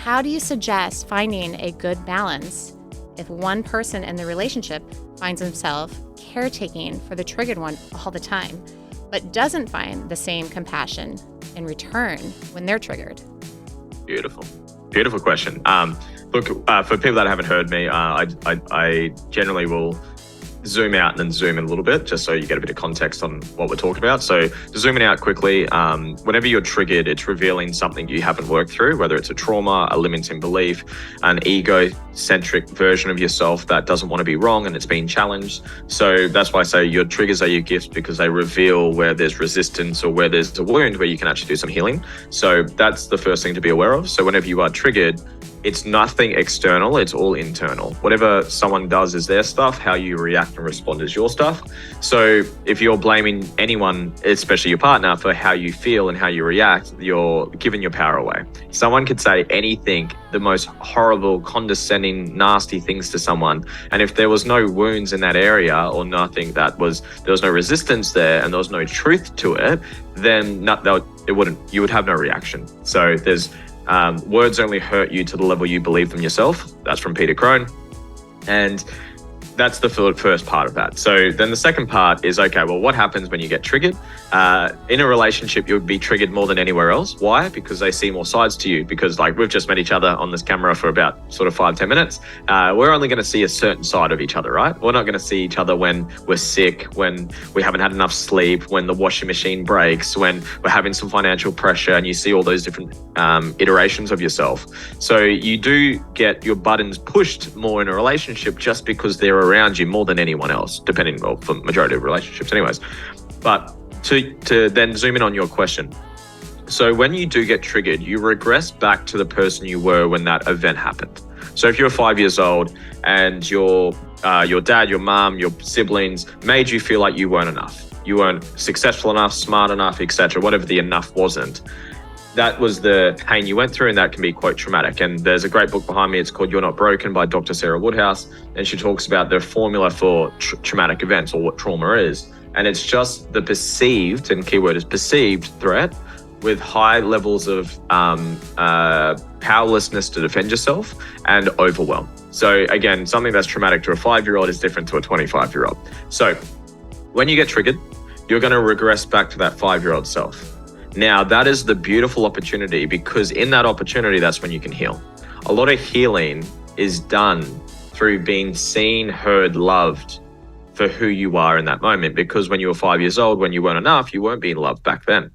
How do you suggest finding a good balance if one person in the relationship finds himself caretaking for the triggered one all the time, but doesn't find the same compassion in return when they're triggered? Beautiful question. Look, for people that haven't heard me, I generally will zoom out and then zoom in a little bit, just so you get a bit of context on what we're talking about. So zooming out quickly, whenever you're triggered, it's revealing something you haven't worked through, whether it's a trauma, a limiting belief, an egocentric version of yourself that doesn't want to be wrong and it's being challenged. So that's why I say your triggers are your gifts, because they reveal where there's resistance or where there's a wound where you can actually do some healing. So that's the first thing to be aware of. So whenever you are triggered, it's nothing external, it's all internal. Whatever someone does is their stuff, how you react and respond is your stuff. So if you're blaming anyone, especially your partner, for how you feel and how you react, you're giving your power away. Someone could say anything, the most horrible, condescending, nasty things to someone. And if there was no wounds in that area or nothing there was no resistance there and there was no truth to it, then you would have no reaction. So there's words only hurt you to the level you believe them yourself. That's from Peter Crone. And that's the first part of that. So then the second part is, okay, well, what happens when you get triggered? In a relationship, you would be triggered more than anywhere else. Why? Because they see more sides to you. Because like we've just met each other on this camera for about sort of 5-10 minutes. We're only going to see a certain side of each other, right? We're not going to see each other when we're sick, when we haven't had enough sleep, when the washing machine breaks, when we're having some financial pressure, and you see all those different iterations of yourself. So you do get your buttons pushed more in a relationship just because they're around you more than anyone else, depending, well, for majority of relationships anyways. But to then zoom in on your question. So when you do get triggered, you regress back to the person you were when that event happened. So if you're 5 years old and your dad, your mom, your siblings made you feel like you weren't enough, you weren't successful enough, smart enough, etc., whatever the enough wasn't, that was the pain you went through, and that can be quite traumatic. And there's a great book behind me. It's called You're Not Broken by Dr. Sarah Woodhouse. And she talks about the formula for traumatic events, or what trauma is. And it's just the perceived, and keyword is perceived, threat with high levels of powerlessness to defend yourself and overwhelm. So again, something that's traumatic to a 5-year-old is different to a 25-year-old. So when you get triggered, you're going to regress back to that 5-year-old self. Now, that is the beautiful opportunity, because in that opportunity, that's when you can heal. A lot of healing is done through being seen, heard, loved for who you are in that moment. Because when you were 5 years old, when you weren't enough, you weren't being loved back then.